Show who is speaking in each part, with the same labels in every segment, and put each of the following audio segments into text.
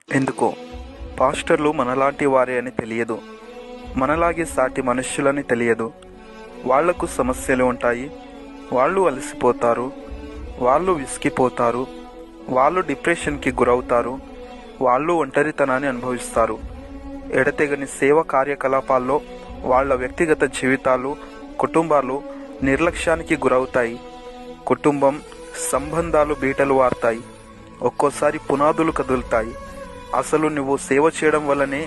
Speaker 1: ఎందుకో పాస్టర్లు మనలాంటి వారే అని తెలియదు, మనలాగే సాటి మనుష్యులని తెలియదు. వాళ్లకు సమస్యలు ఉంటాయి, వాళ్ళు అలసిపోతారు, వాళ్ళు విసిగిపోతారు, వాళ్ళు డిప్రెషన్కి గురవుతారు, వాళ్ళు ఒంటరితనాన్ని అనుభవిస్తారు. ఎడతెగని సేవ కార్యకలాపాల్లో వాళ్ళ వ్యక్తిగత జీవితాలు, కుటుంబాలు నిర్లక్ష్యానికి గురవుతాయి. కుటుంబం సంబంధాలు బీటలు వారుతాయి, ఒక్కోసారి పునాదులు కదులుతాయి. అసలు నువ్వు సేవ చేయడం వల్లనే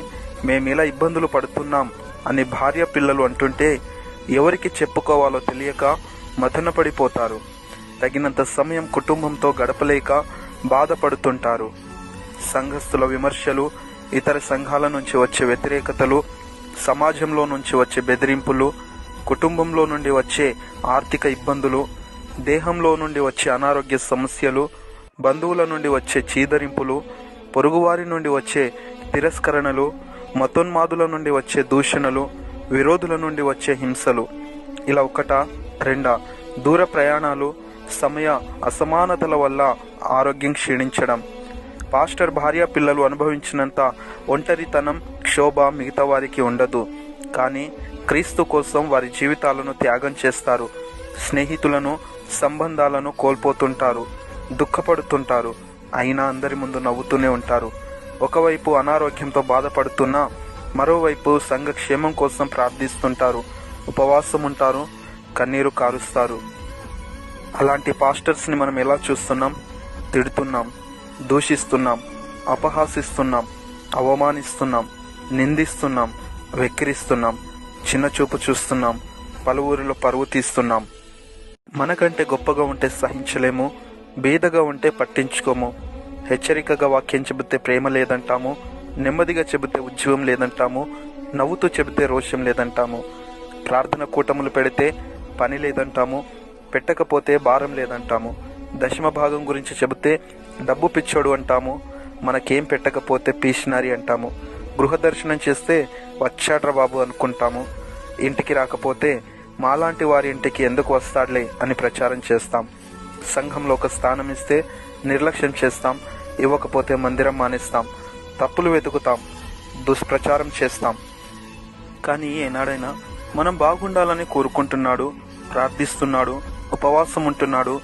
Speaker 1: మేమిలా ఇబ్బందులు పడుతున్నాం అని భార్య పిల్లలు అంటుంటే ఎవరికి చెప్పుకోవాలో తెలియక మథనపడిపోతారు. తగినంత సమయం కుటుంబంతో గడపలేక బాధపడుతుంటారు. సంఘస్థుల విమర్శలు, ఇతర సంఘాల నుంచి వచ్చే వ్యతిరేకతలు, సమాజంలో నుంచి వచ్చే బెదిరింపులు, కుటుంబంలో నుండి వచ్చే ఆర్థిక ఇబ్బందులు, దేహంలో నుండి వచ్చే అనారోగ్య సమస్యలు, బంధువుల నుండి వచ్చే చీదరింపులు, పొరుగువారి నుండి వచ్చే తిరస్కరణలు, మతోన్మాదుల నుండి వచ్చే దూషణలు, విరోధుల నుండి వచ్చే హింసలు. ఇలా ఒకటా రెండా? దూర ప్రయాణాలు, సమయ అసమానతల వల్ల ఆరోగ్యం క్షీణించడం. పాస్టర్ భార్య పిల్లలు అనుభవించినంత ఒంటరితనం, క్షోభ మిగతా వారికి ఉండదు. కానీ క్రీస్తు కోసం వారి జీవితాలను త్యాగం చేస్తారు. స్నేహితులను, సంబంధాలను కోల్పోతుంటారు, దుఃఖపడుతుంటారు. అయినా అందరి ముందు నవ్వుతూనే ఉంటారు. ఒకవైపు అనారోగ్యంతో బాధపడుతున్నా మరోవైపు సంఘక్షేమం కోసం ప్రార్థిస్తుంటారు, ఉపవాసం ఉంటారు, కన్నీరు కారుస్తారు. అలాంటి పాస్టర్స్ని మనం ఎలా చూస్తున్నాం? తిడుతున్నాం, దూషిస్తున్నాం, అపహాసిస్తున్నాం, అవమానిస్తున్నాం, నిందిస్తున్నాం, వెక్కిరిస్తున్నాం, చిన్నచూపు చూస్తున్నాం, పలువురిలో పరువు తీస్తున్నాం. మనకంటే గొప్పగా ఉంటే సహించలేము, బీదగా ఉంటే పట్టించుకోము. హెచ్చరికగా వాక్యం చెబితే ప్రేమ లేదంటాము, నెమ్మదిగా చెబితే ఉద్యోగం లేదంటాము, నవ్వుతూ చెబితే రోషం లేదంటాము. ప్రార్థన కూటములు పెడితే పని లేదంటాము, పెట్టకపోతే భారం లేదంటాము. దశమ భాగం గురించి చెబితే డబ్బు పిచ్చోడు అంటాము, మనకేం పెట్టకపోతే పీషనరీ అంటాము. గృహ దర్శనం చేస్తే వచ్చాడ్రా బాబు అనుకుంటాము. ఇంటికి రాకపోతే మాలాంటి వారి ఇంటికి ఎందుకు వస్తాడులే అని ప్రచారం చేస్తాం. సంఘంలో ఒక స్థానం ఇస్తే నిర్లక్ష్యం చేస్తాం, ఇవ్వకపోతే మందిరం మానేస్తాం, తప్పులు వెతుకుతాం, దుష్ప్రచారం చేస్తాం. కానీ ఏనాడైనా మనం బాగుండాలని కోరుకుంటున్నాడు, ప్రార్థిస్తున్నాడు, ఉపవాసం ఉంటున్నాడు,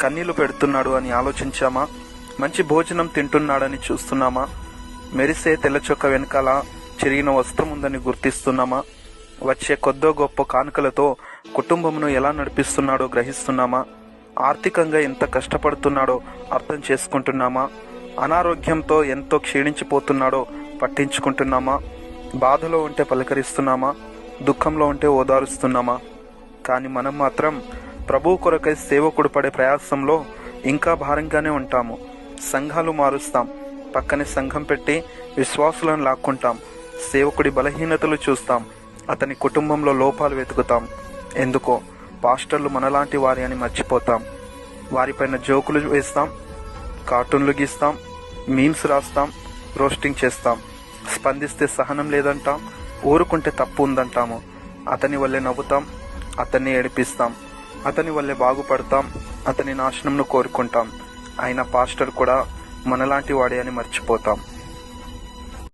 Speaker 1: కన్నీళ్లు పెడుతున్నాడు అని ఆలోచించామా? మంచి భోజనం తింటున్నాడని చూస్తున్నామా? మెరిసే తెల్లచొక్క వెనకాల చిరిగిన వస్త్రం ఉందని గుర్తిస్తున్నామా? వచ్చే కొద్దో గొప్ప కానుకలతో కుటుంబమును ఎలా నడిపిస్తున్నాడో గ్రహిస్తున్నామా? ఆర్థికంగా ఎంత కష్టపడుతున్నాడో అర్థం చేసుకుంటున్నామా? అనారోగ్యంతో ఎంతో క్షీణించిపోతున్నాడో పట్టించుకుంటున్నామా? బాధలో ఉంటే పలకరిస్తున్నామా? దుఃఖంలో ఉంటే ఓదారుస్తున్నామా? కానీ మనం మాత్రం ప్రభువు కొరకై సేవకుడు పడే ప్రయాసంలో ఇంకా భారంగానే ఉంటాము. సంఘాలు మారుస్తాం, పక్కనే సంఘం పెట్టి విశ్వాసులను లాక్కుంటాం, సేవకుడి బలహీనతలు చూస్తాం, అతని కుటుంబంలో లోపాలు వెతుకుతాం. ఎందుకో పాస్టర్లు మనలాంటి వారి అని మర్చిపోతాం. వారిపైన జోకులు వేస్తాం, కార్టూన్లు గీస్తాం, మీమ్స్ రాస్తాం, రోస్టింగ్ చేస్తాం. స్పందిస్తే సహనం లేదంటాం, ఊరుకుంటే తప్పు ఉందంటాము. అతని వల్లే నవ్వుతాం, అతన్ని ఏడిపిస్తాం, అతని వల్లే బాగుపడతాం, అతని నాశనంను కోరుకుంటాం. అయినా పాస్టర్ కూడా మనలాంటి వాడే అని మర్చిపోతాం.